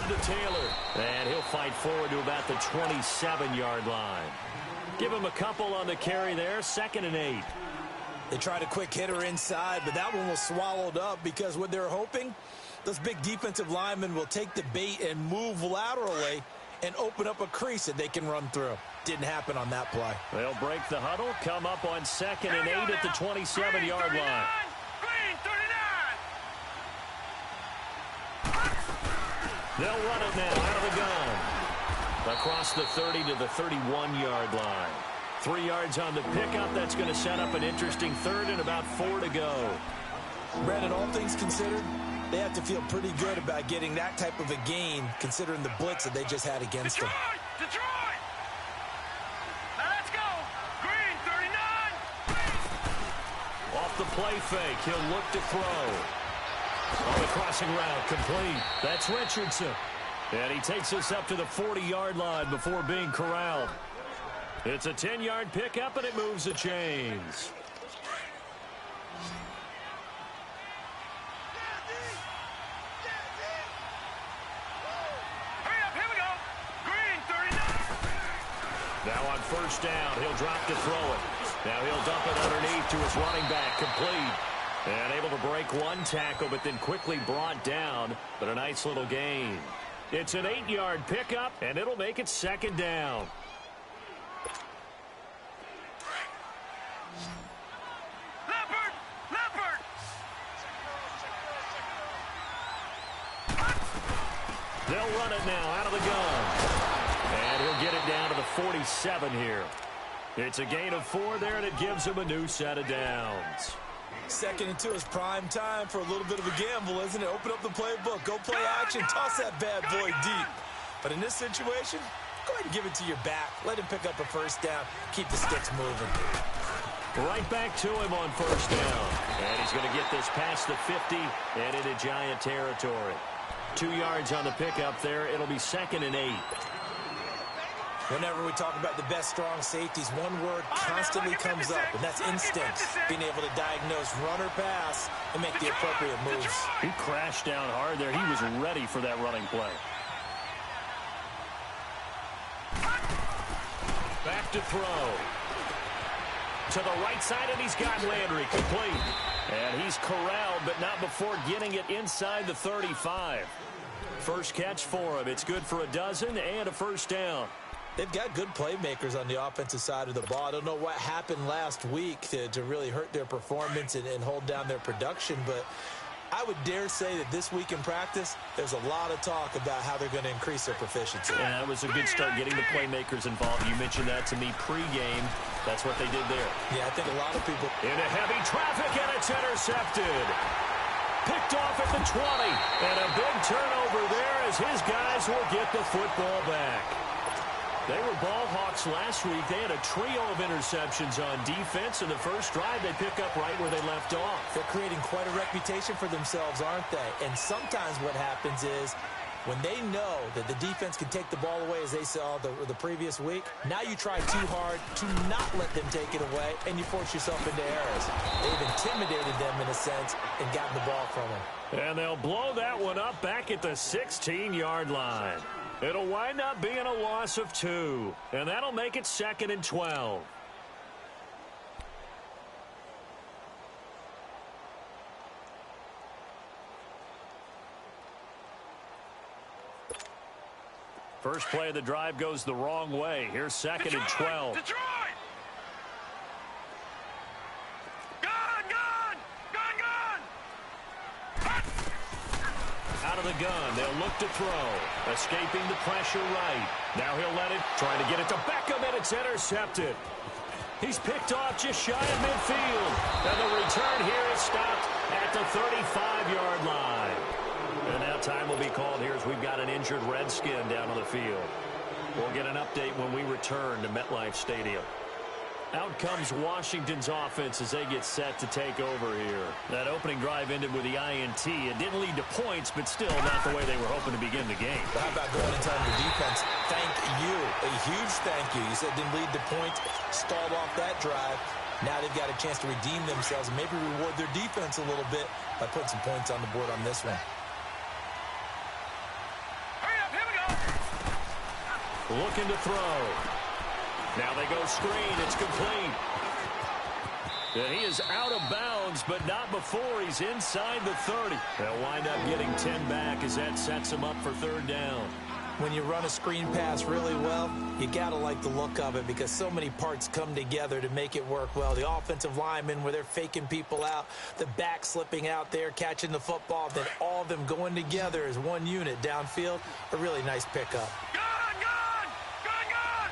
to Taylor. And he'll fight forward to about the 27-yard line. Give him a couple on the carry there, 2nd and 8. They tried a quick hitter inside, but that one was swallowed up because what they're hoping, those big defensive linemen will take the bait and move laterally and open up a crease that they can run through. Didn't happen on that play. They'll break the huddle, come up on 2nd and 8 at the 27-yard line. They'll run it now out of the gun. Across the 30 to the 31-yard line. 3 yards on the pickup. That's going to set up an interesting 3rd and about 4 to go. Brandon, all things considered, they have to feel pretty good about getting that type of a gain considering the blitz that they just had against them. Detroit! Now let's go! Green, 39! Off the play fake, he'll look to throw. On the crossing route, complete. That's Richardson. And he takes us up to the 40-yard line before being corralled. It's a 10-yard pickup, and it moves the chains. Hurry up, here we go! Green, 39! Now on 1st down, he'll drop to throw it. Now he'll dump it underneath to his running back, complete. And able to break one tackle, but then quickly brought down. But a nice little gain. It's an 8-yard pickup, and it'll make it 2nd down. Leopard! They'll run it now out of the gun. And he'll get it down to the 47 here. It's a gain of 4 there, and it gives him a new set of downs. 2nd and 2 is prime time for a little bit of a gamble, isn't it? Open up the playbook, go play action, toss that bad boy deep. But in this situation, go ahead and give it to your back. Let him pick up a 1st down, keep the sticks moving. Right back to him on 1st down. And he's going to get this past the 50 and into Giant territory. 2 yards on the pickup there. It'll be 2nd and 8. Whenever we talk about the best strong safeties, one word constantly comes up, and that's instinct. Being able to diagnose run or pass and make the appropriate moves. He crashed down hard there. He was ready for that running play. Back to throw. To the right side, and he's got Landry complete. And he's corralled, but not before getting it inside the 35. First catch for him. It's good for a dozen and a 1st down. They've got good playmakers on the offensive side of the ball. I don't know what happened last week to really hurt their performance and hold down their production, but I would dare say that this week in practice, there's a lot of talk about how they're going to increase their proficiency. Yeah, that was a good start getting the playmakers involved. You mentioned that to me pregame. That's what they did there. Yeah, I think a lot of people... Into heavy traffic, and it's intercepted. Picked off at the 20. And a big turnover there as his guys will get the football back. They were ball hawks last week. They had a trio of interceptions on defense. In the first drive, they pick up right where they left off. They're creating quite a reputation for themselves, aren't they? And sometimes what happens is when they know that the defense can take the ball away, as they saw the previous week, now you try too hard to not let them take it away, and you force yourself into errors. They've intimidated them in a sense and gotten the ball from them. And they'll blow that one up back at the 16-yard line. It'll wind up being a loss of 2, and that'll make it 2nd and 12. First play of the drive goes the wrong way. Here's 2nd and 12. Detroit! Out of the gun, they'll look to throw. Escaping the pressure right. Now he'll let it, trying to get it to Beckham, and it's intercepted. He's picked off just shy of midfield. And the return here is stopped at the 35-yard line. And now time will be called here as we've got an injured Redskin down on the field. We'll get an update when we return to MetLife Stadium. Out comes Washington's offense as they get set to take over here. That opening drive ended with the INT. It didn't lead to points, but still not the way they were hoping to begin the game. How about going and telling the defense, thank you, a huge thank you. You said it didn't lead to points, stalled off that drive. Now they've got a chance to redeem themselves and maybe reward their defense a little bit by putting some points on the board on this one. Hurry looking to throw. Now they go screen. It's complete. And he is out of bounds, but not before he's inside the 30. They'll wind up getting 10 back as that sets him up for third down. When you run a screen pass really well, you got to like the look of it because so many parts come together to make it work well. The offensive linemen where they're faking people out, the back slipping out there, catching the football, then all of them going together as one unit downfield. A really nice pickup. Gone, gone! Gone, gone!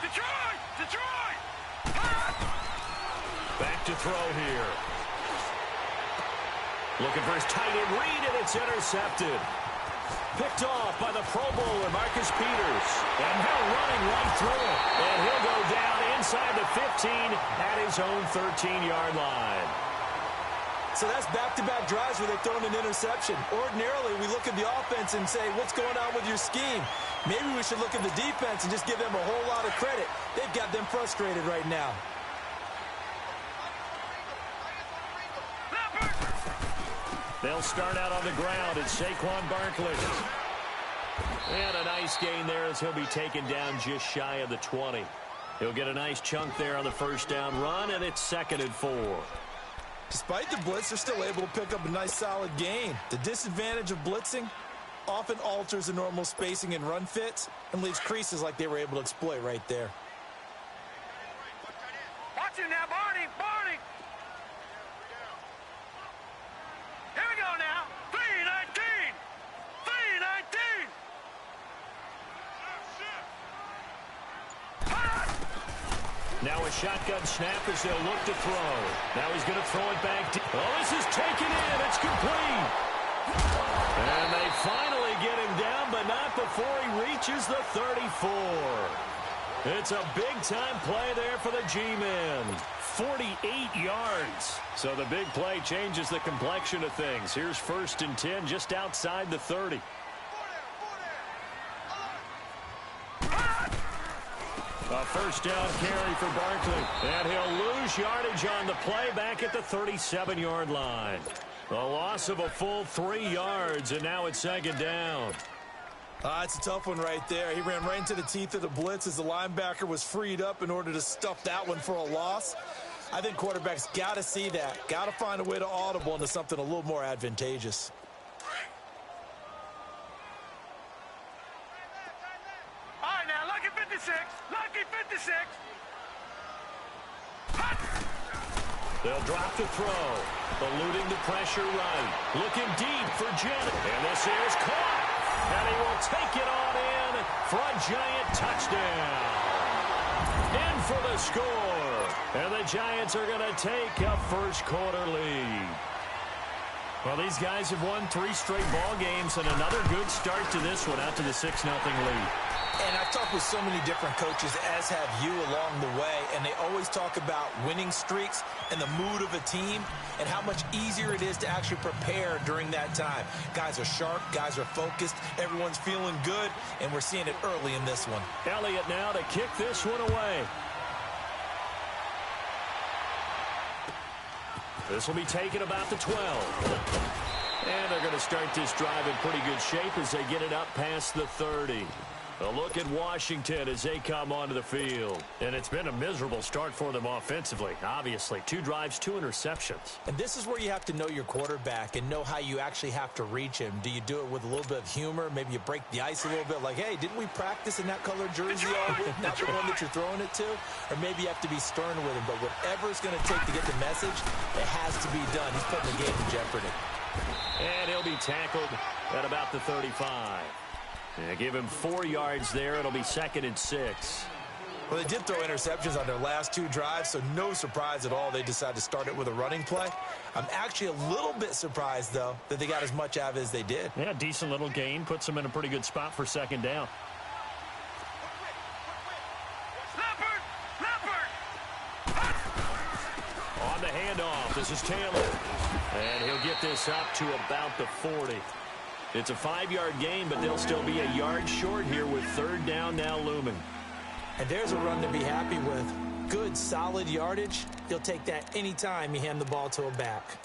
Detroit! Detroit! Back to throw here. Looking for his tight end read, and it's intercepted. Picked off by the Pro Bowler, Marcus Peters. And now running right through it. And he'll go down inside the 15 at his own 13-yard line. So that's back-to-back drives where they've thrown an interception. Ordinarily, we look at the offense and say, what's going on with your scheme? Maybe we should look at the defense and just give them a whole lot of credit. They've got them frustrated right now. They'll start out on the ground. It's Saquon Barkley. And a nice gain there as he'll be taken down just shy of the 20. He'll get a nice chunk there on the first down run, and it's 2nd and 4. Despite the blitz, they're still able to pick up a nice solid gain. The disadvantage of blitzing often alters the normal spacing and run fits and leaves creases like they were able to exploit right there. Watch it now, Barney! Barney! Here we go now. 3-19! 3-19! Now a shotgun snap as they'll look to throw. Now he's going to throw it back. Oh, this is taken in. It's complete. And they finally get him down, but not before he reaches the 34. It's a big-time play there for the G-men. 48 yards. So the big play changes the complexion of things. Here's 1st and 10 just outside the 30. A first down carry for Barkley. And he'll lose yardage on the play back at the 37-yard line. A loss of a full 3 yards, and now it's 2nd down. It's a tough one right there. He ran right into the teeth of the blitz as the linebacker was freed up in order to stuff that one for a loss. I think quarterbacks got to see that. Got to find a way to audible into something a little more advantageous. All right, now, lucky 56. Lucky 56. They'll drop the throw. Eluding the pressure right. Looking deep for Janet. And this is caught. And he will take it on in for a giant touchdown. In for the score. And the Giants are going to take a first-quarter lead. Well, these guys have won 3 straight ball games and another good start to this one out to the 6-0 lead. And I've talked with so many different coaches, as have you along the way, and they always talk about winning streaks and the mood of a team and how much easier it is to actually prepare during that time. Guys are sharp, guys are focused, everyone's feeling good, and we're seeing it early in this one. Elliott now to kick this one away. This will be taken about the 12. And they're going to start this drive in pretty good shape as they get it up past the 30. A look at Washington as they come onto the field. And it's been a miserable start for them offensively, obviously. 2 drives, 2 interceptions. And this is where you have to know your quarterback and know how you actually have to reach him. Do you do it with a little bit of humor? Maybe you break the ice a little bit like, hey, didn't we practice in that colored jersey all week? Not the one that you're throwing it to? Or maybe you have to be stern with him. But whatever it's going to take to get the message, it has to be done. He's putting the game in jeopardy. And he'll be tackled at about the 35. Give him 4 yards there. It'll be 2nd and 6. Well, they did throw interceptions on their last 2 drives, so no surprise at all they decided to start it with a running play. I'm actually a little bit surprised, though, that they got as much out of it as they did. Yeah, decent little gain. Puts them in a pretty good spot for 2nd down. On the handoff, this is Taylor. And he'll get this up to about the 40. It's a 5-yard gain, but they'll still be a yard short here with 3rd down now looming. And there's a run to be happy with. Good, solid yardage. You'll take that anytime you hand the ball to a back.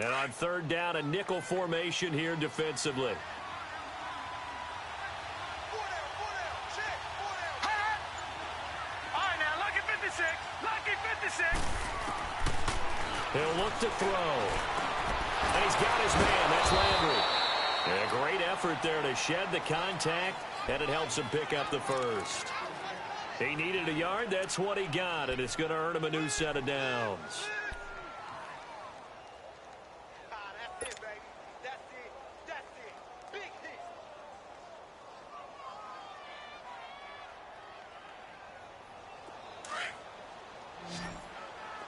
And on third down, a nickel formation here defensively. All right, now, lucky 56. Lucky 56. He'll look to throw. And he's got his man. That's Landry. And a great effort there to shed the contact, and it helps him pick up the first. He needed a yard. That's what he got, and it's going to earn him a new set of downs. That's it, baby. That's it. That's it. Big hit.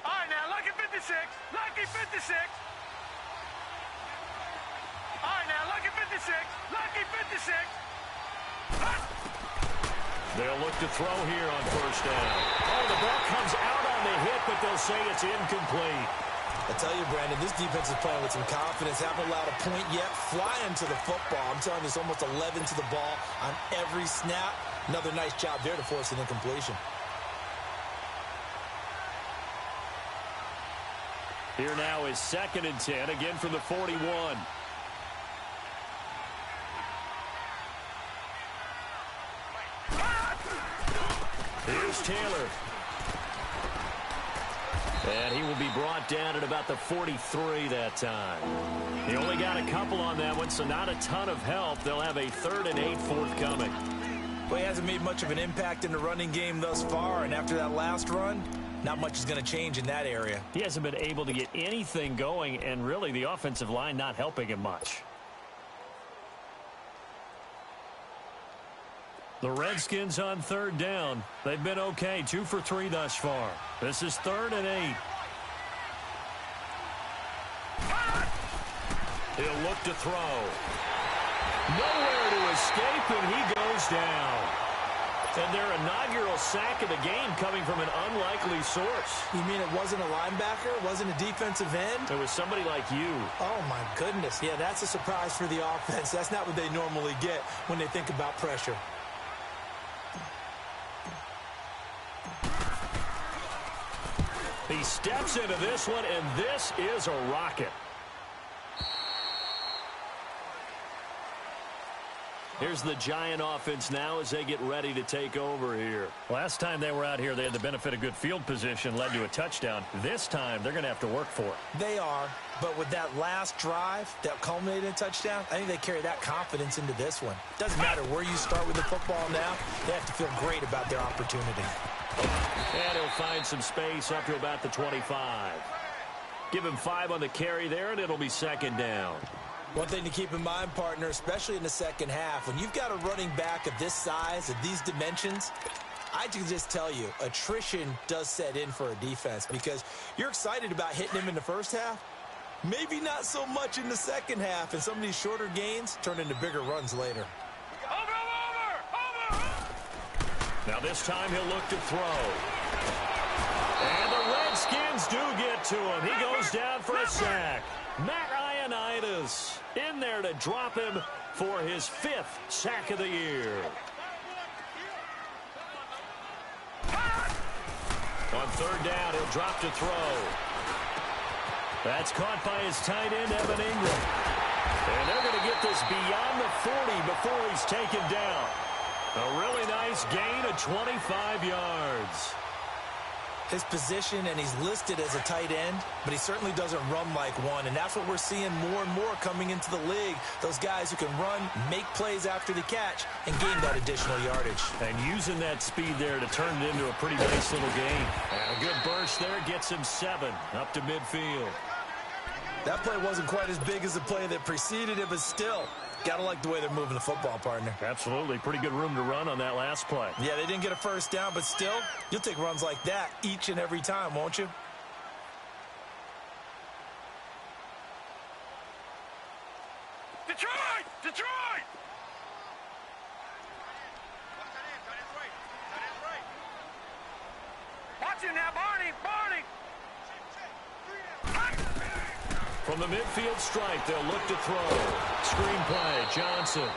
All right, now, lucky 56. Lucky 56. All right, now, lucky 56. Lucky 56. They'll look to throw here on first down. Oh, the ball comes out on the hit, but they'll say it's incomplete. I tell you, Brandon, this defense is playing with some confidence. Haven't allowed a point yet. Flying to the football. I'm telling you, it's almost 11 to the ball on every snap. Another nice job there to force an incompletion. Here now is 2nd and 10, again from the 41. Here's Taylor. And he will be brought down at about the 43 that time. He only got a couple on that one, so not a ton of help. They'll have a 3rd and 8 forthcoming. Well, he hasn't made much of an impact in the running game thus far, and after that last run, not much is going to change in that area. He hasn't been able to get anything going, and really the offensive line not helping him much. The Redskins on third down. They've been okay, 2 for 3 thus far. This is 3rd and 8. He'll look to throw. Nowhere to escape, and he goes down. And their inaugural sack of the game coming from an unlikely source. You mean it wasn't a linebacker? It wasn't a defensive end? It was somebody like you. Oh, my goodness. Yeah, that's a surprise for the offense. That's not what they normally get when they think about pressure. He steps into this one, and this is a rocket. Here's the Giant offense now as they get ready to take over here. Last time they were out here, they had the benefit of good field position, led to a touchdown. This time, they're going to have to work for it. They are, but with that last drive that culminated in a touchdown, I think they carry that confidence into this one. Doesn't matter where you start with the football now, they have to feel great about their opportunity. And he'll find some space up to about the 25. Give him 5 on the carry there, and it'll be 2nd down. One thing to keep in mind, partner, especially in the second half, when you've got a running back of this size, of these dimensions, I can just tell you, attrition does set in for a defense because you're excited about hitting him in the first half. Maybe not so much in the second half, and some of these shorter gains turn into bigger runs later. Over! Now this time he'll look to throw. And the Redskins do get to him. He goes down for a sack. Matt Ioannidis in there to drop him for his 5th sack of the year. On third down, he'll drop to throw. That's caught by his tight end, Evan Ingram. And they're going to get this beyond the 40 before he's taken down. A really nice gain of 25 yards. His position, and he's listed as a tight end, but he certainly doesn't run like one, and that's what we're seeing more and more coming into the league. Those guys who can run, make plays after the catch, and gain that additional yardage. And using that speed there to turn it into a pretty nice little gain. And a good burst there gets him 7 up to midfield. That play wasn't quite as big as the play that preceded it, but still, gotta like the way they're moving the football, partner. Absolutely. Pretty good room to run on that last play. Yeah, they didn't get a first down, but still, you'll take runs like that each and every time, won't you? Detroit! Detroit! Watch him now, Barney! Barney! From the midfield stripe, they'll look to throw. Screen play, Johnson.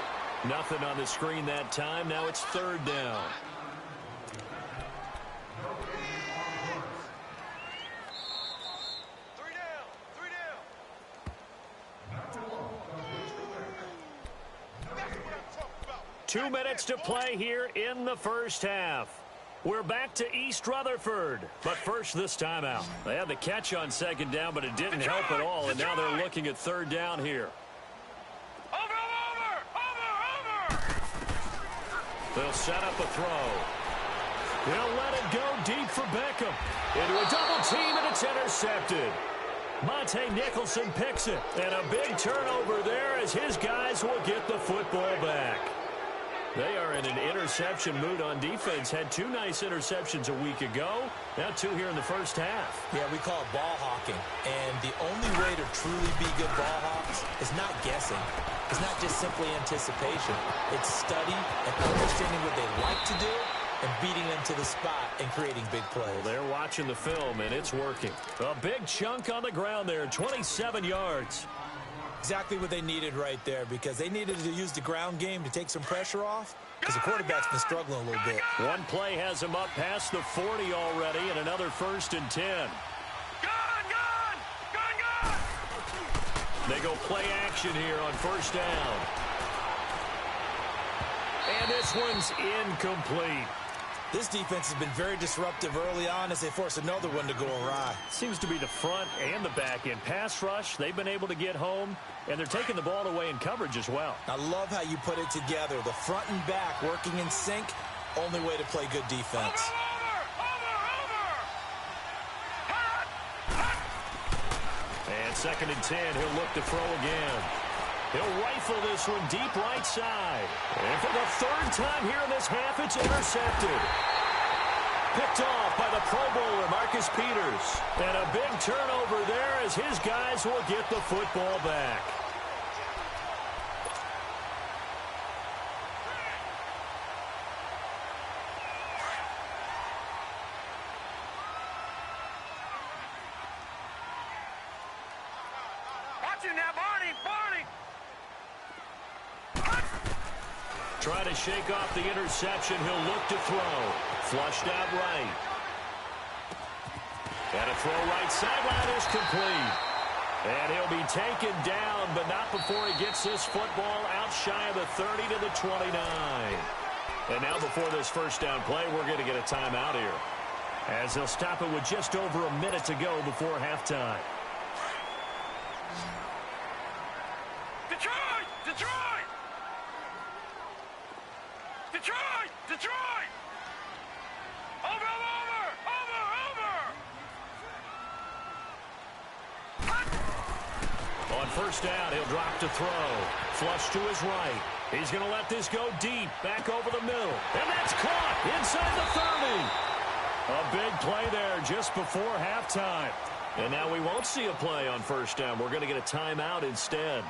Nothing on the screen that time. Now it's 3rd down. 2 minutes to play here in the first half. We're back to East Rutherford, but first this timeout. They had the catch on second down, but it didn't help at all, and now they're looking at third down here. Over! They'll set up a throw. He'll let it go deep for Beckham. Into a double team, and it's intercepted. Monte Nicholson picks it, and a big turnover there as his guys will get the football back. They are in an interception mood on defense. Had 2 nice interceptions a week ago. Now 2 here in the first half. Yeah, we call it ball hawking. And the only way to truly be good ball hawks is not guessing. It's not just simply anticipation. It's study and understanding what they like to do and beating them to the spot and creating big plays. Well, they're watching the film, and it's working. A big chunk on the ground there, 27 yards. Exactly what they needed right there, because they needed to use the ground game to take some pressure off, because the quarterback's been struggling a little bit. One play has him up past the 40 already, and another 1st and 10. Gone! They go play action here on first down. And this one's incomplete. This defense has been very disruptive early on as they force another one to go awry. Seems to be the front and the back end. Pass rush, they've been able to get home, and they're taking the ball away in coverage as well. I love how you put it together. The front and back working in sync, only way to play good defense. And 2nd and 10, he'll look to throw again. He'll rifle this one deep right side. And for the 3rd time here in this half, it's intercepted. Picked off by the Pro Bowler, Marcus Peters. And a big turnover there as his guys will get the football back. Watch him now, Barney! Trying to shake off the interception. He'll look to throw. Flushed out right. And a throw right sideline is complete. And he'll be taken down, but not before he gets this football out shy of the 30 to the 29. And now before this first down play, we're going to get a timeout here, as they'll stop it with just over a minute to go before halftime. Detroit! Over! On first down, he'll drop to throw. Flush to his right. He's going to let this go deep, back over the middle. And that's caught inside the 30. A big play there just before halftime. And now we won't see a play on first down. We're going to get a timeout instead.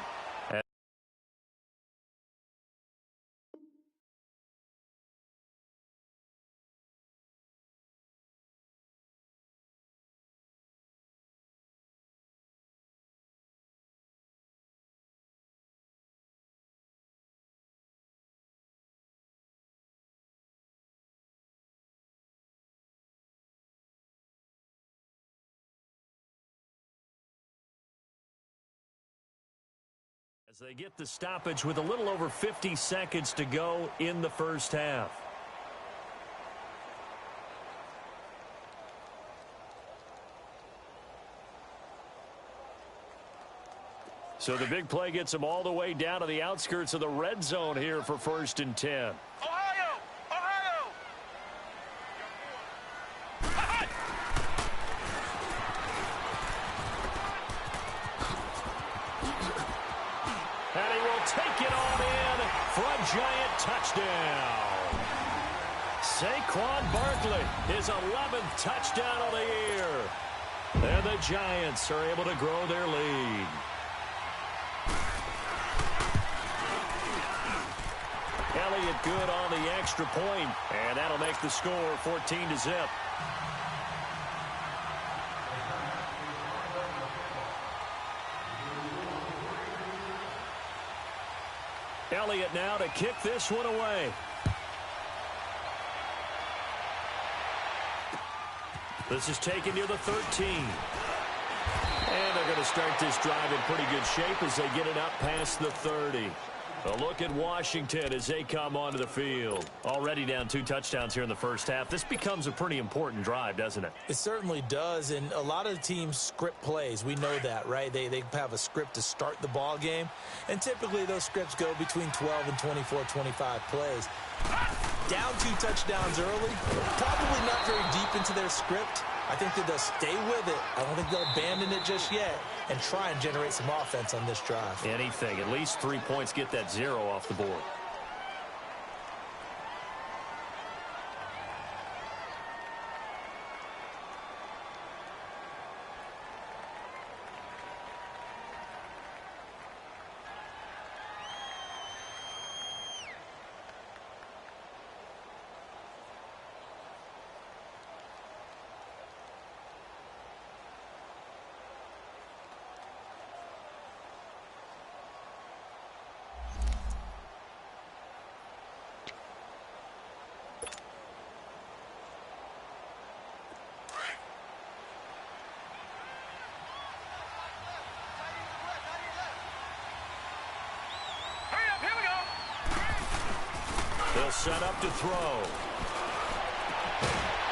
As they get the stoppage with a little over 50 seconds to go in the first half. So the big play gets them all the way down to the outskirts of the red zone here for 1st and 10. Ohio! And he will take it on in for a giant touchdown. Saquon Barkley, his 11th touchdown of the year. And the Giants are able to grow their lead. Elliott good on the extra point, and that'll make the score 14-0. Elliott now to kick this one away. This is taken near the 13. And they're going to start this drive in pretty good shape as they get it up past the 30. A look at Washington as they come onto the field. Already down 2 touchdowns here in the first half. This becomes a pretty important drive, doesn't it? It certainly does, and a lot of teams script plays. We know that, right? They have a script to start the ball game, and typically those scripts go between 12 and 24, 25 plays. Down 2 touchdowns early, probably not very deep into their script. I think that they'll stay with it. I don't think they'll abandon it just yet and try and generate some offense on this drive. Anything. At least 3 points, get that 0 off the board. They'll set up to throw.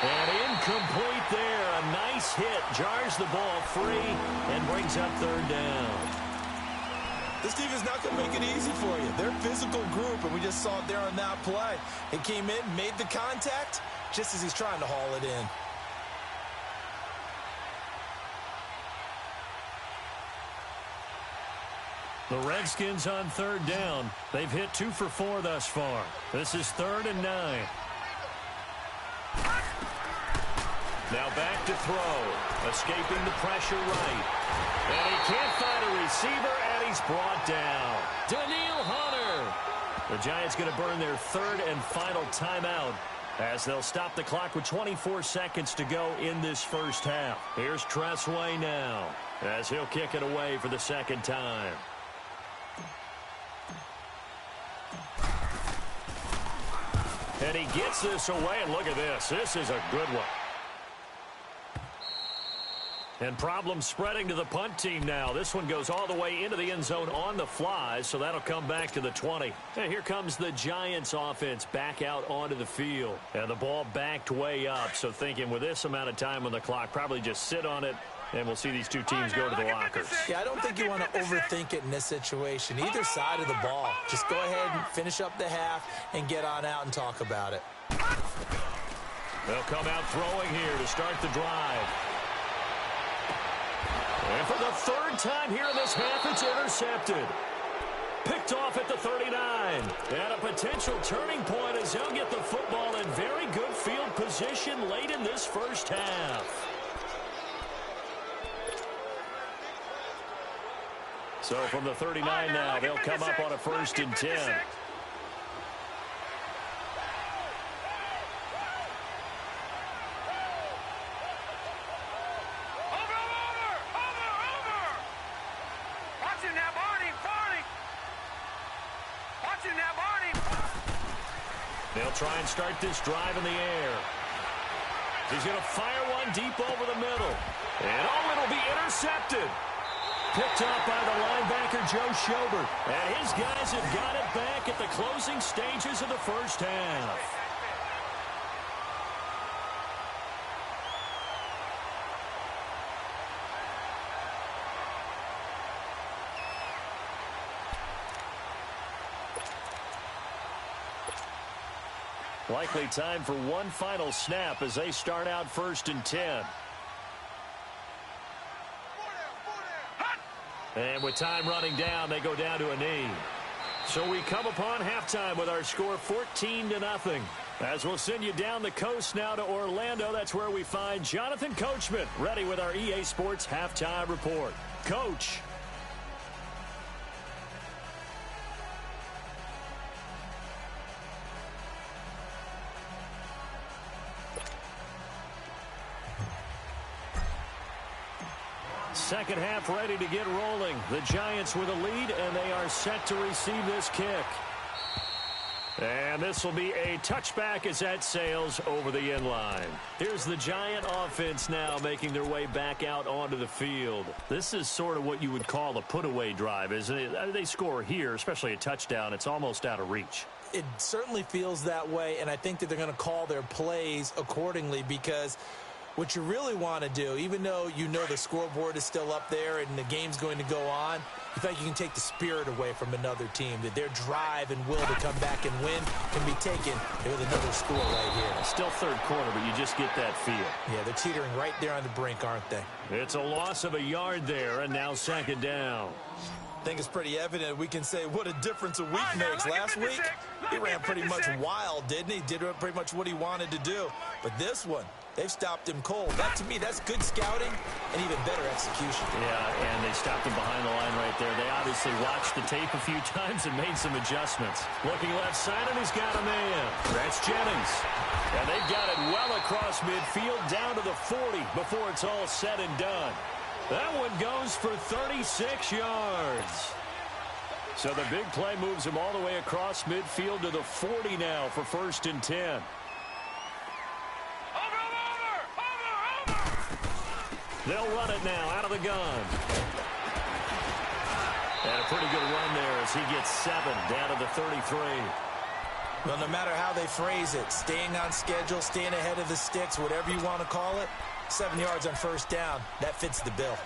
And incomplete there. A nice hit. Jars the ball free and brings up 3rd down. This team is not going to make it easy for you. They're a physical group, and we just saw it there on that play. He came in, made the contact, just as he's trying to haul it in. The Redskins on 3rd down. They've hit 2 for 4 thus far. This is 3rd and 9. Now back to throw. Escaping the pressure right. And he can't find a receiver, and he's brought down. Daniil Hunter. The Giants going to burn their 3rd and final timeout as they'll stop the clock with 24 seconds to go in this first half. Here's Tressway now as he'll kick it away for the 2nd time. And he gets this away, and look at this. This is a good one. And problems spreading to the punt team now. This one goes all the way into the end zone on the fly, so that'll come back to the 20. And here comes the Giants offense back out onto the field. And the ball backed way up, so thinking with this amount of time on the clock, probably just sit on it, and we'll see these 2 teams go to the lockers. Yeah, I don't think you want to overthink it in this situation. Either side of the ball. Just go ahead and finish up the half and get on out and talk about it. They'll come out throwing here to start the drive. And for the 3rd time here in this half, it's intercepted. Picked off at the 39. And a potential turning point as he'll get the football in very good field position late in this first half. So from the 39 now, they'll come up on a 1st and 10. They'll try and start this drive in the air. He's going to fire one deep over the middle. And it'll be intercepted. Picked up by the linebacker, Joe Schobert. And his guys have got it back at the closing stages of the first half. Likely time for one final snap as they start out 1st and 10. And with time running down, they go down to a knee. So we come upon halftime with our score 14-0. As we'll send you down the coast now to Orlando, that's where we find Jonathan Coachman ready with our EA Sports Halftime Report. Coach. Second half ready to get rolling. The Giants with a lead, and they are set to receive this kick. And this will be a touchback as that sails over the end line. Here's the Giant offense now making their way back out onto the field. This is sort of what you would call a put-away drive, isn't it? They score here, especially a touchdown. It's almost out of reach. It certainly feels that way, and I think that they're going to call their plays accordingly because what you really want to do, even though you know the scoreboard is still up there and the game's going to go on, you think you can take the spirit away from another team, that their drive and will to come back and win can be taken with another score right here. Still third quarter, but you just get that feel. Yeah, they're teetering right there on the brink, aren't they? It's a loss of a yard there, and now second down. I think it's pretty evident we can say what a difference a week makes. Last week, he ran pretty much wild, didn't he? Did pretty much what he wanted to do. But this one, they've stopped him cold. That, to me, that's good scouting and even better execution. Yeah, and they stopped him behind the line right there. They obviously watched the tape a few times and made some adjustments. Looking left side, and he's got a man. That's Jennings. And they've got it well across midfield down to the 40 before it's all said and done. That one goes for 36 yards. So the big play moves him all the way across midfield to the 40 now for 1st and 10. They'll run it now out of the gun. And a pretty good run there as he gets 7 down to the 33. Well, no matter how they phrase it, staying on schedule, staying ahead of the sticks, whatever you want to call it, 7 yards on 1st down, that fits the bill.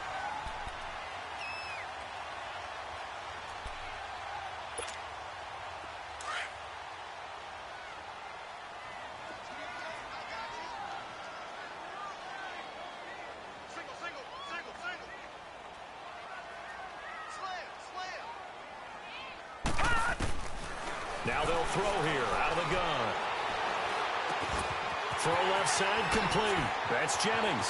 Now they'll throw here out of the gun. Throw left side complete. That's Jennings.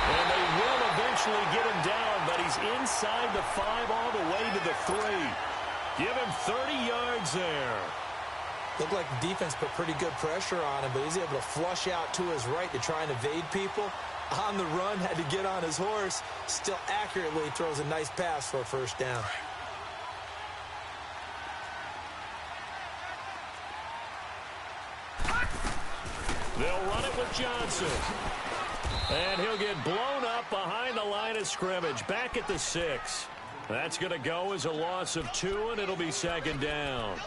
And they will eventually get him down, but he's inside the 5 all the way to the 3. Give him 30 yards there. Looked like the defense put pretty good pressure on him, but he's able to flush out to his right to try and evade people. On the run, had to get on his horse. Still accurately throws a nice pass for a 1st down. They'll run it with Johnson. And he'll get blown up behind the line of scrimmage. Back at the 6. That's going to go as a loss of 2, and it'll be 2nd down.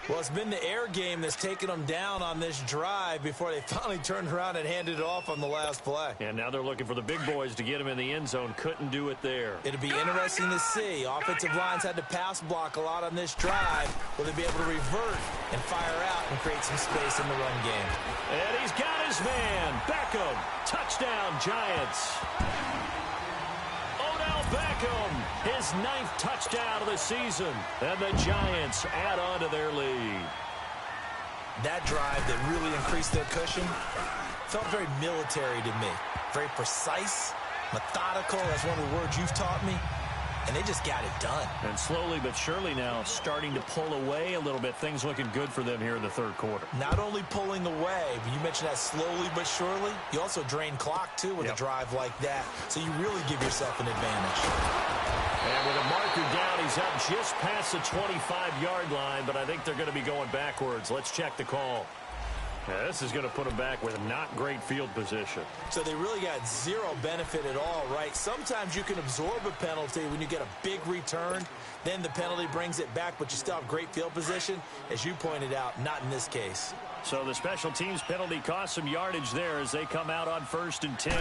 Well, it's been the air game that's taken them down on this drive before they finally turned around and handed it off on the last play. And now they're looking for the big boys to get him in the end zone. Couldn't do it there. It'll be interesting to see. Offensive lines had to pass block a lot on this drive. Will they be able to revert and fire out and create some space in the run game? And he's got his man. Beckham. Touchdown, Giants. Beckham, his 9th touchdown of the season, and the Giants add on to their lead. That drive that really increased their cushion felt very military to me. Very precise, methodical. That's one of the words you've taught me. And they just got it done. And slowly but surely now starting to pull away a little bit. Things looking good for them here in the 3rd quarter. Not only pulling away, but you mentioned that slowly but surely. You also drain clock, too, with a drive like that. So you really give yourself an advantage. And with a marker down, he's up just past the 25-yard line, but I think they're going to be going backwards. Let's check the call. Yeah, this is going to put them back with not great field position. So they really got zero benefit at all, right? Sometimes you can absorb a penalty when you get a big return. Then the penalty brings it back, but you still have great field position. As you pointed out, not in this case. So the special teams penalty cost some yardage there as they come out on 1st and 10.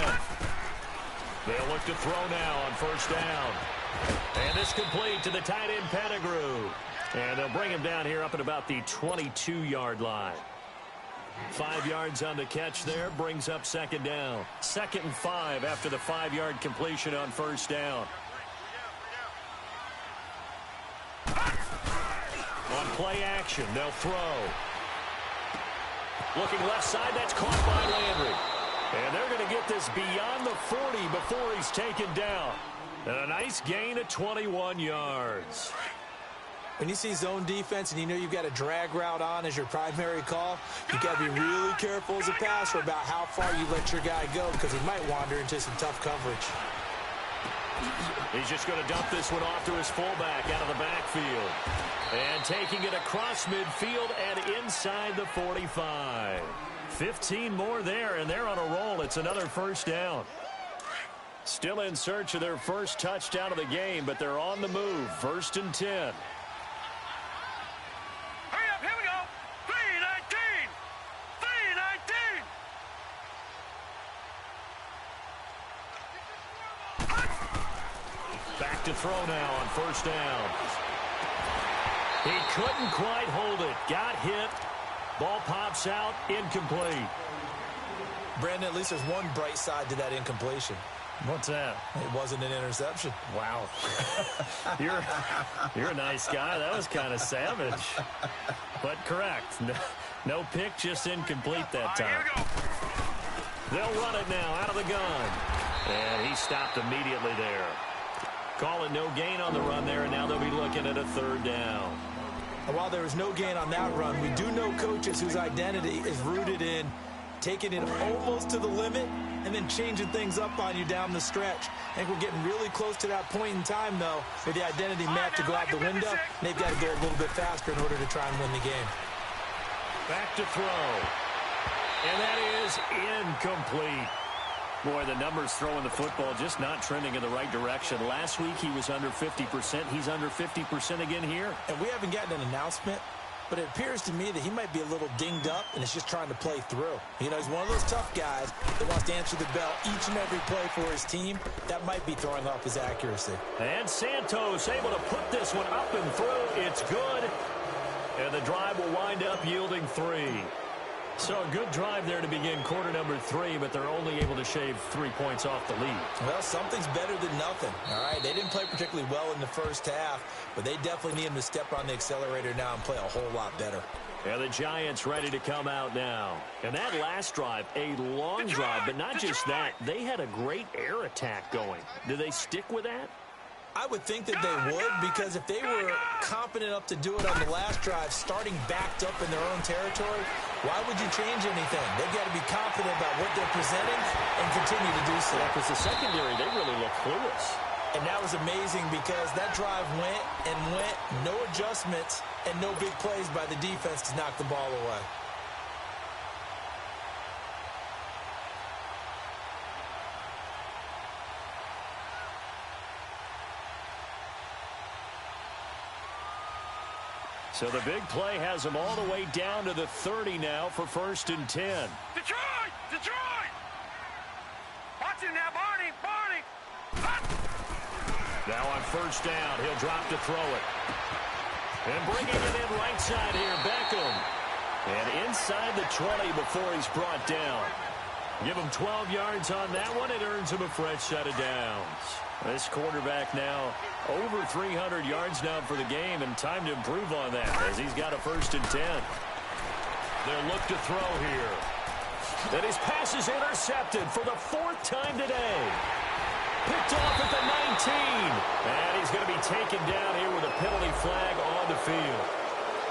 They'll look to throw now on 1st down. And it's complete to the tight end, Pettigrew. And they'll bring him down here up at about the 22-yard line. 5 yards on the catch there, brings up 2nd down. 2nd and 5 after the 5-yard completion on 1st down. On play action, they'll throw. Looking left side, that's caught by Landry. And they're going to get this beyond the 40 before he's taken down. And a nice gain of 21 yards. When you see zone defense and you know you've got a drag route on as your primary call, you've got to be really careful as a passer about how far you let your guy go because he might wander into some tough coverage. He's just going to dump this one off to his fullback out of the backfield. And taking it across midfield and inside the 45. 15 more there, and they're on a roll. It's another first down. Still in search of their first touchdown of the game, but they're on the move. 1st and 10. Hurry up, here we go. 3-19. 3-19. Back to throw now on 1st down. He couldn't quite hold it. Got hit. Ball pops out. Incomplete. Brandon, at least there's one bright side to that incompletion. What's that? It wasn't an interception. Wow. You're a nice guy. That was kind of savage. But correct. No pick, just incomplete that time. They'll run it now out of the gun. And he stopped immediately there. Call it no gain on the run there, and now they'll be looking at a 3rd down. And while there was no gain on that run, we do know coaches whose identity is rooted in taking it almost to the limit and then changing things up on you down the stretch. I think we're getting really close to that point in time, though, where the identity map to go out the window, and they've got to go a little bit faster in order to try and win the game. Back to throw. And that is incomplete. Boy, the numbers throwing the football just not trending in the right direction. Last week he was under 50%. He's under 50% again here. And we haven't gotten an announcement, but it appears to me that he might be a little dinged up and is just trying to play through. You know, he's one of those tough guys that wants to answer the bell each and every play for his team. That might be throwing off his accuracy. And Santos able to put this one up and through. It's good. And the drive will wind up yielding 3. So a good drive there to begin quarter number 3, but they're only able to shave 3 points off the lead. Well, something's better than nothing, all right? They didn't play particularly well in the first half, but they definitely need him to step on the accelerator now and play a whole lot better. Yeah, the Giants ready to come out now. And that last drive, a long drive, but not just that. They had a great air attack going. Do they stick with that? I would think that they would, because if they were confident enough to do it on the last drive, starting backed up in their own territory, why would you change anything? They've got to be confident about what they're presenting and continue to do so. Because the secondary, they really look clueless. And that was amazing because that drive went and went, no adjustments and no big plays by the defense to knock the ball away. So the big play has them all the way down to the 30 now for 1st and 10. Detroit! Detroit! Watch it now, Barney! Barney! Now on 1st down, he'll drop to throw it. And bringing it in right side here, Beckham. And inside the 20 before he's brought down. Give him 12 yards on that one. It earns him a fresh set of downs. This quarterback now over 300 yards now for the game, and time to improve on that as he's got a 1st and 10. They'll look to throw here. And his pass is intercepted for the 4th time today. Picked off at the 19. And he's going to be taken down here with a penalty flag on the field.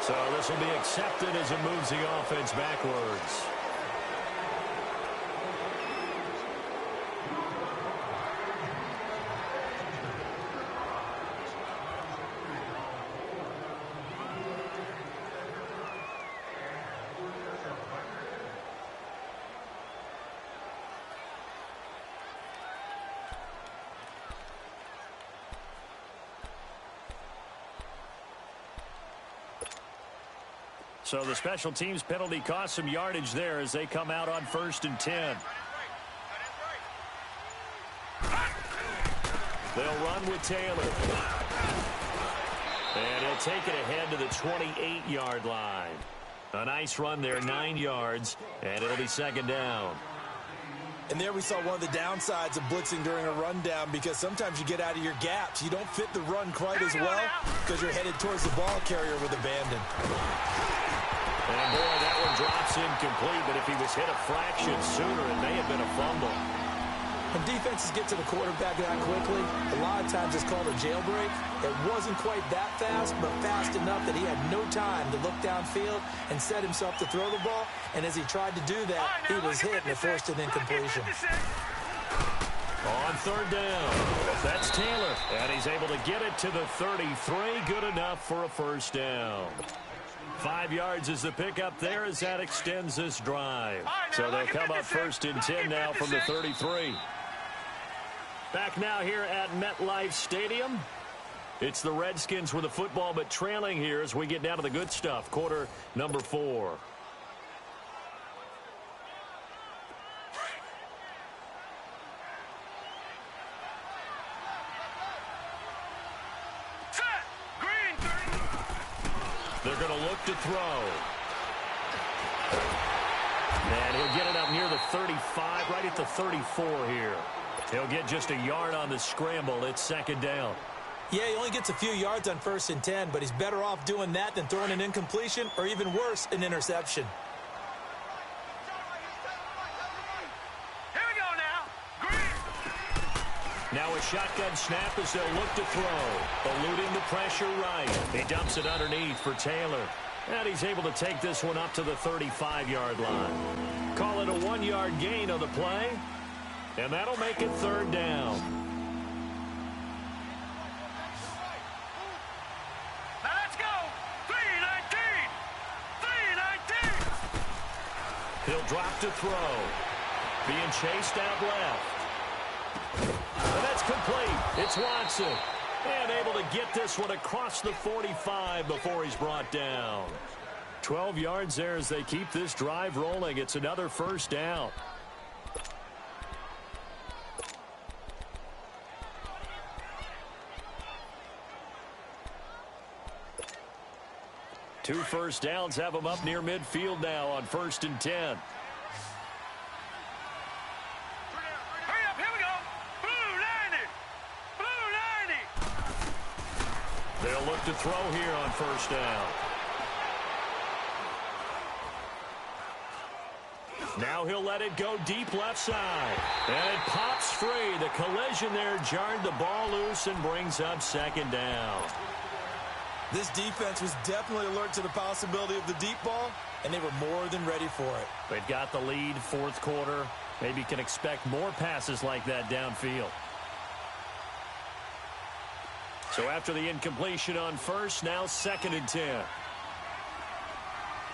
So this will be accepted as it moves the offense backwards. So the special teams penalty cost some yardage there as they come out on 1st and 10. They'll run with Taylor. And he'll take it ahead to the 28-yard line. A nice run there, 9 yards, and it'll be 2nd down. And there we saw one of the downsides of blitzing during a rundown, because sometimes you get out of your gaps. You don't fit the run quite as well because you're headed towards the ball carrier with abandon. And boy, that one drops incomplete, but if he was hit a fraction sooner, it may have been a fumble. When defenses get to the quarterback that quickly, a lot of times it's called a jailbreak. It wasn't quite that fast, but fast enough that he had no time to look downfield and set himself to throw the ball. And as he tried to do that, he was hit and it forced an incompletion. On third down, that's Taylor, and he's able to get it to the 33. Good enough for a first down. 5 yards is the pickup there as that extends this drive. So they'll come up first and 10 now from the 33. Back now here at MetLife Stadium. It's the Redskins with the football, but trailing here as we get down to the good stuff. Quarter number 4. They're going to look to throw. And he'll get it up near the 35, right at the 34 here. He'll get just a yard on the scramble. It's second down. Yeah, he only gets a few yards on 1st and 10, but he's better off doing that than throwing an incompletion or even worse, an interception. Here we go now. Green. Now a shotgun snap as they'll look to throw. Eluding the pressure right. He dumps it underneath for Taylor. And he's able to take this one up to the 35-yard line. Call it a 1-yard gain on the play. And that'll make it third down. Now let's go. 3-19. 3-19. He'll drop to throw. Being chased out left. And that's complete. It's Watson. And able to get this one across the 45 before he's brought down. 12 yards there as they keep this drive rolling. It's another first down. Two first downs have them up near midfield now on 1st and 10. Hurry up, here we go. Blue 90. Blue 90. They'll look to throw here on first down. Now he'll let it go deep left side. And it pops free. The collision there jarred the ball loose and brings up second down. This defense was definitely alert to the possibility of the deep ball, and they were more than ready for it. They've got the lead, fourth quarter. Maybe can expect more passes like that downfield. So after the incompletion on first, now 2nd and 10.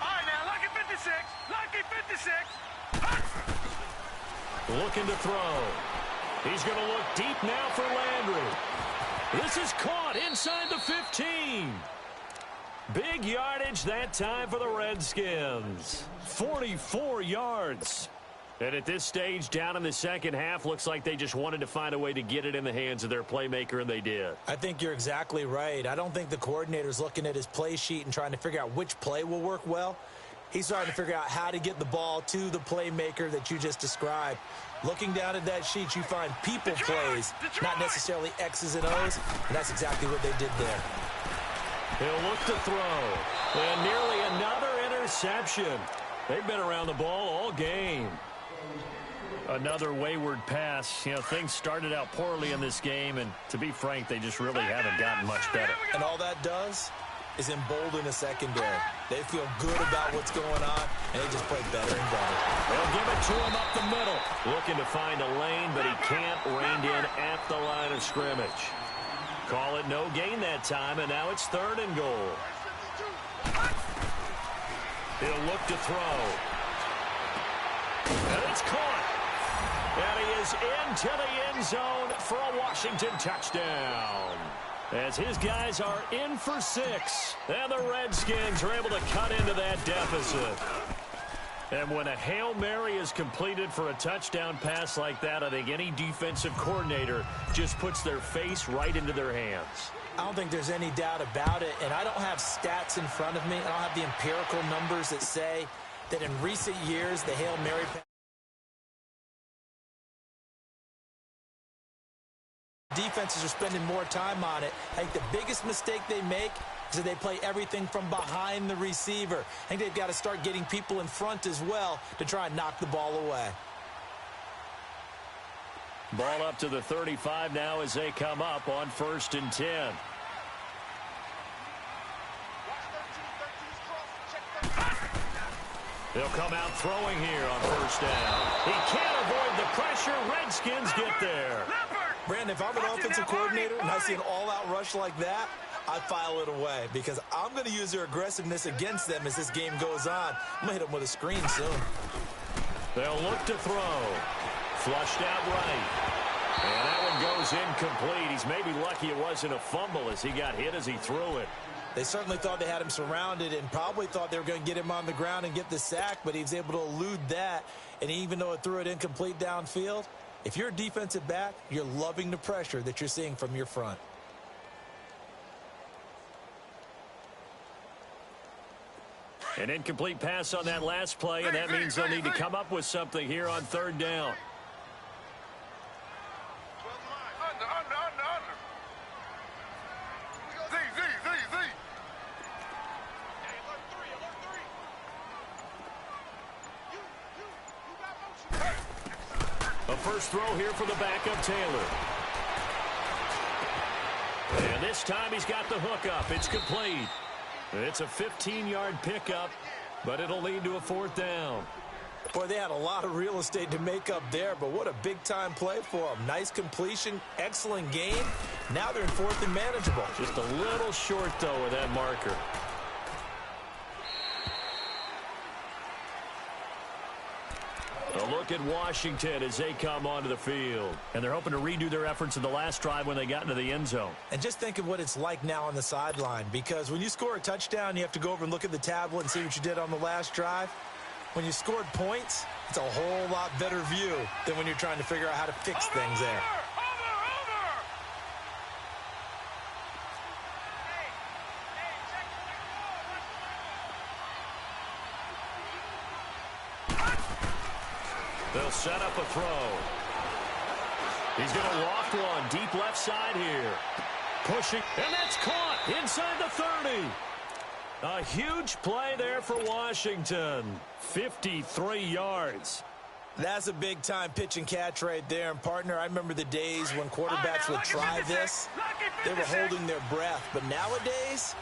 All right, now, lucky 56. Lucky 56. Looking to throw. He's going to look deep now for Landry. This is caught inside the 15. Big yardage that time for the Redskins. 44 yards. And at this stage, down in the second half, looks like they just wanted to find a way to get it in the hands of their playmaker, and they did. I think you're exactly right. I don't think the coordinator's looking at his play sheet and trying to figure out which play will work well. He's trying to figure out how to get the ball to the playmaker that you just described. Looking down at that sheet, you find people plays, not necessarily X's and O's, and that's exactly what they did there. He'll look to throw. And nearly another interception. They've been around the ball all game. Another wayward pass. You know, things started out poorly in this game, and to be frank, they just really haven't gotten much better. And all that does is embolden a secondary. They feel good about what's going on, and they just play better and better. They'll give it to him up the middle. Looking to find a lane, but he can't rein in at the line of scrimmage. Call it no gain that time, and now it's 3rd and goal. He'll look to throw. And it's caught. And he is into the end zone for a Washington touchdown. As his guys are in for 6. And the Redskins are able to cut into that deficit. And when a Hail Mary is completed for a touchdown pass like that, I think any defensive coordinator just puts their face right into their hands. I don't think there's any doubt about it, and I don't have stats in front of me. I don't have the empirical numbers that say that in recent years the Hail Mary defenses are spending more time on it. I think the biggest mistake they make is that they play everything from behind the receiver. I think they've got to start getting people in front as well to try and knock the ball away. Ball up to the 35 now as they come up on 1st and 10. They'll come out throwing here on 1st down. He can't avoid the pressure. Redskins get there. Brandon, if I'm an offensive coordinator and I see an all-out rush like that, I file it away because I'm going to use their aggressiveness against them as this game goes on. I'm going to hit them with a screen soon. They'll look to throw. Flushed out right. And that one goes incomplete. He's maybe lucky it wasn't a fumble as he got hit as he threw it. They certainly thought they had him surrounded and probably thought they were going to get him on the ground and get the sack, but he was able to elude that. And even though it threw it incomplete downfield, if you're a defensive back, you're loving the pressure that you're seeing from your front. An incomplete pass on that last play, and that means they'll need to come up with something here on third down. A first throw here for the backup, Taylor. And this time he's got the hook up. It's complete. It's a 15-yard pickup, but it'll lead to a fourth down. Boy, they had a lot of real estate to make up there, but what a big-time play for them. Nice completion, excellent game. Now they're in fourth and manageable. Just a little short, though, with that marker. A look at Washington as they come onto the field. And they're hoping to redo their efforts in the last drive when they got into the end zone. And just think of what it's like now on the sideline, because when you score a touchdown, you have to go over and look at the tablet and see what you did on the last drive. When you scored points, it's a whole lot better view than when you're trying to figure out how to fix things there. They'll set up a throw. He's going to loft one deep left side here. Pushing, and that's caught inside the 30. A huge play there for Washington. 53 yards. That's a big-time pitch and catch right there. And, partner, I remember the days when quarterbacks would try this. They were holding their breath. But nowadays,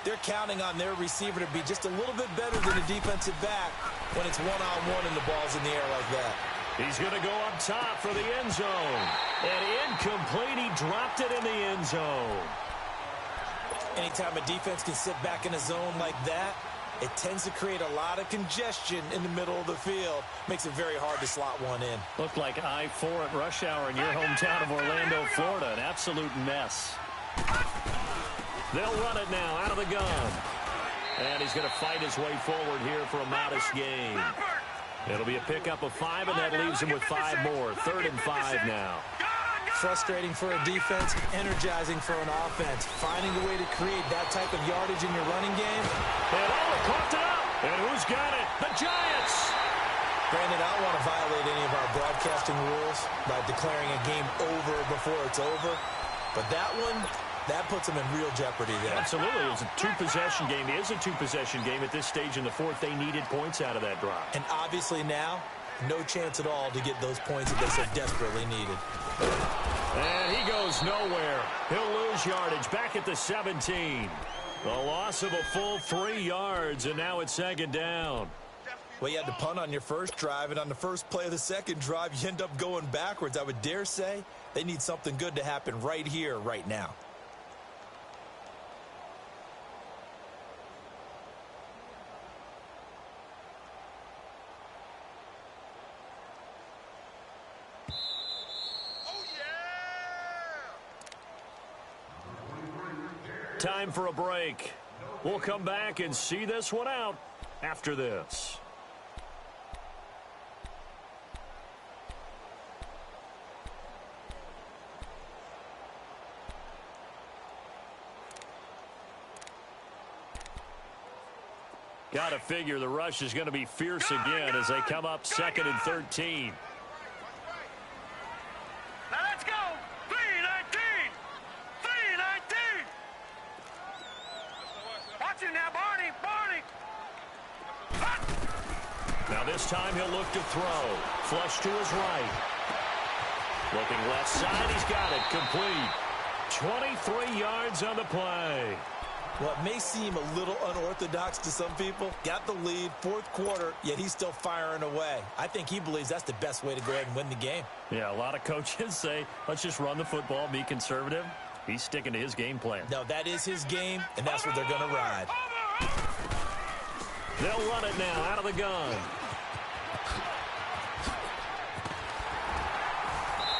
they're counting on their receiver to be just a little bit better than a defensive back when it's one-on-one and the ball's in the air like that. He's going to go up top for the end zone. And incomplete. He dropped it in the end zone. Anytime a defense can sit back in a zone like that, it tends to create a lot of congestion in the middle of the field. Makes it very hard to slot one in. Looked like I-4 at rush hour in your hometown of Orlando, Florida. An absolute mess. They'll run it now out of the gun. And he's going to fight his way forward here for a modest gain. It'll be a pickup of 5, and that leaves him with 5 more. 3rd and 5 now. Frustrating for a defense, energizing for an offense. Finding a way to create that type of yardage in your running game. And coughed it up. And who's got it? The Giants. Brandon, I don't want to violate any of our broadcasting rules by declaring a game over before it's over. But that one, that puts them in real jeopardy there. Absolutely. It was a two-possession game. It is a two-possession game at this stage in the fourth. They needed points out of that drive. And obviously now, no chance at all to get those points that they so desperately needed. And he goes nowhere. He'll lose yardage back at the 17. The loss of a full 3 yards, and now it's 2nd down. Well, you had to punt on your first drive, and on the first play of the second drive, you end up going backwards. I would dare say they need something good to happen right here, right now. Time for a break. We'll come back and see this one out after this. Got to figure the rush is going to be fierce again as they come up 2nd and 13. Now let's go. 3-19. 3-19. Watch it now, Barney. Now this time he'll look to throw. Flush to his right. Looking left side. He's got it. Complete. 23 yards on the play. Well, it may seem a little unorthodox to some people. Got the lead, fourth quarter, yet he's still firing away. I think he believes that's the best way to go ahead and win the game. Yeah, a lot of coaches say, let's just run the football, be conservative. He's sticking to his game plan. No, that is his game, and that's what they're going to ride. They'll run it now out of the gun.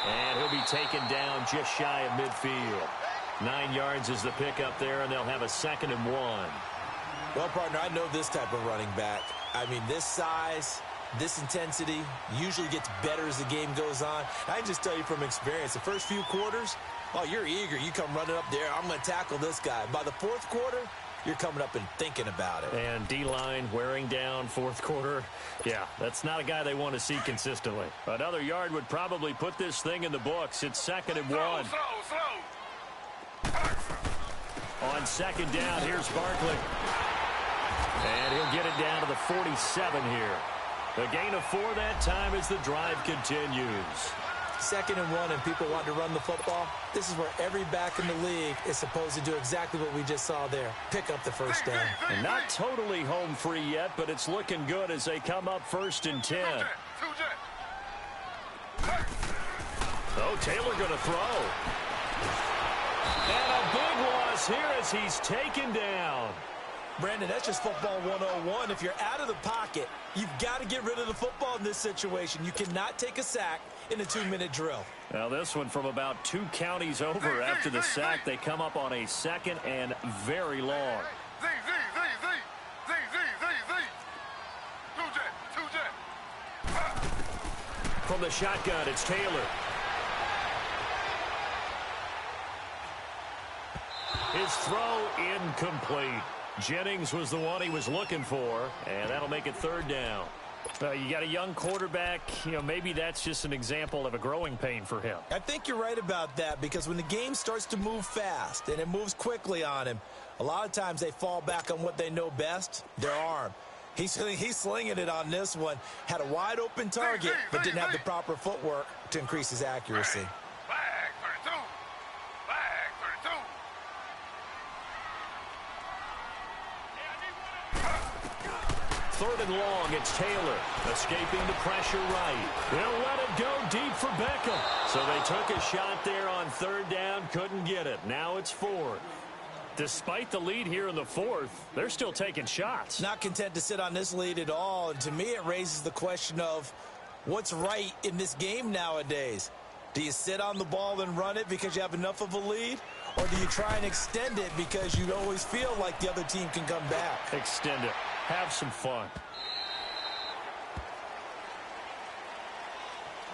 And he'll be taken down just shy of midfield. 9 yards is the pickup there, and they'll have a 2nd and 1. Well, partner, I know this type of running back. I mean, this size, this intensity usually gets better as the game goes on. I can just tell you from experience, the first few quarters, oh, you're eager. You come running up there. I'm going to tackle this guy. By the fourth quarter, you're coming up and thinking about it. And D-line wearing down fourth quarter. Yeah, that's not a guy they want to see consistently. Another yard would probably put this thing in the books. It's 2nd and 1. On 2nd down, here's Barkley. And he'll get it down to the 47 here. A gain of 4 that time as the drive continues. 2nd and 1, and people want to run the football. This is where every back in the league is supposed to do exactly what we just saw there. Pick up the first down. And not totally home free yet, but it's looking good as they come up 1st and 10. Oh, Taylor going to throw. And a big loss here as he's taken down. Brandon, that's just football 101. If you're out of the pocket, you've got to get rid of the football in this situation. You cannot take a sack in a 2-minute drill. Now this one from about 2 counties over after the sack. They come up on a 2nd and very long. From the shotgun, it's Taylor. His throw incomplete. Jennings was the one he was looking for, and that'll make it 3rd down. You got a young quarterback, maybe that's just an example of a growing pain for him. I think you're right about that, because when the game starts to move fast and it moves quickly on him, a lot of times they fall back on what they know best, their arm. He's slinging it on this one. Had a wide open target, but didn't have the proper footwork to increase his accuracy. Third and long, it's Taylor, escaping the pressure right. They'll let it go deep for Beckham. So they took a shot there on 3rd down, couldn't get it. Now it's 4th. Despite the lead here in the 4th, they're still taking shots. Not content to sit on this lead at all. And to me, it raises the question of what's right in this game nowadays. Do you sit on the ball and run it because you have enough of a lead? Or do you try and extend it because you always feel like the other team can come back? Extend it. Have some fun.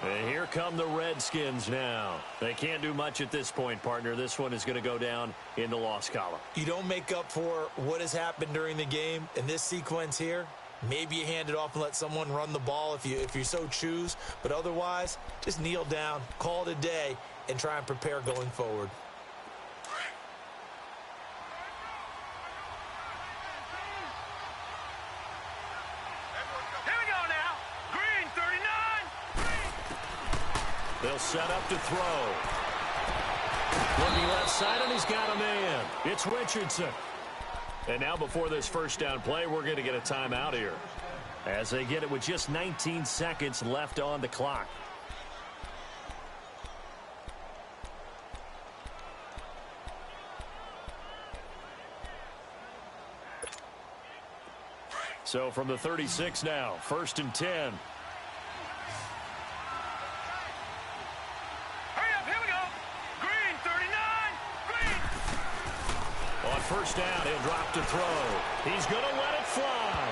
And here come the Redskins now. They can't do much at this point, partner. This one is going to go down in the loss column. You don't make up for what has happened during the game in this sequence here. Maybe you hand it off and let someone run the ball if you so choose. But otherwise, just kneel down, call it a day, and try and prepare going forward. They'll set up to throw. Looking left side, and he's got a man. It's Richardson. And now before this first down play, we're going to get a timeout here, as they get it with just 19 seconds left on the clock. So from the 36 now, 1st and 10. First down, he'll drop to throw. He's going to let it fly.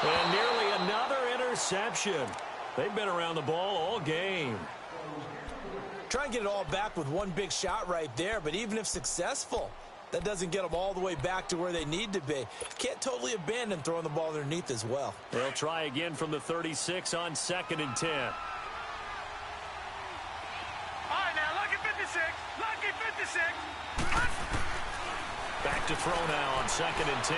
And nearly another interception. They've been around the ball all game. Try and get it all back with one big shot right there, but even if successful, that doesn't get them all the way back to where they need to be. Can't totally abandon throwing the ball underneath as well. They'll try again from the 36 on 2nd and 10. All right, now, lucky 56. Lucky 56. Back to throw now on 2nd and 10.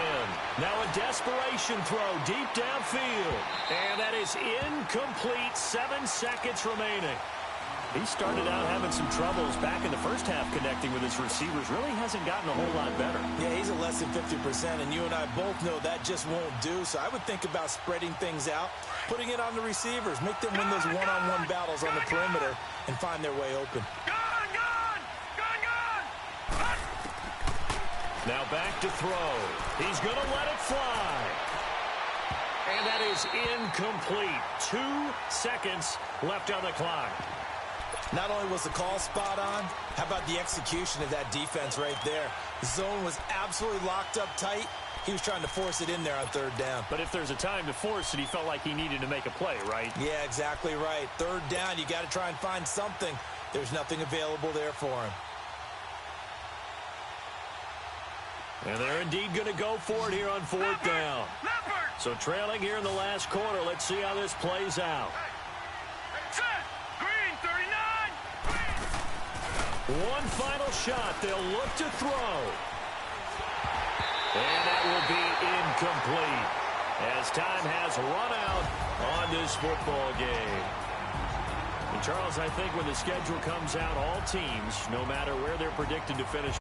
Now a desperation throw deep downfield. And that is incomplete. 7 seconds remaining. He started out having some troubles back in the first half connecting with his receivers. Really hasn't gotten a whole lot better. Yeah, he's at less than 50%, and you and I both know that just won't do. So I would think about spreading things out, putting it on the receivers, make them win those one-on-one battles on the perimeter, and find their way open. Now back to throw. He's going to let it fly. And that is incomplete. 2 seconds left on the clock. Not only was the call spot on, how about the execution of that defense right there? The zone was absolutely locked up tight. He was trying to force it in there on third down. But if there's a time to force it, he felt like he needed to make a play, right? Yeah, exactly right. Third down, you got to try and find something. There's nothing available there for him. And they're indeed going to go for it here on 4th down. So trailing here in the last quarter. Let's see how this plays out. One final shot. They'll look to throw. And that will be incomplete as time has run out on this football game. And Charles, I think when the schedule comes out, all teams, no matter where they're predicted to finish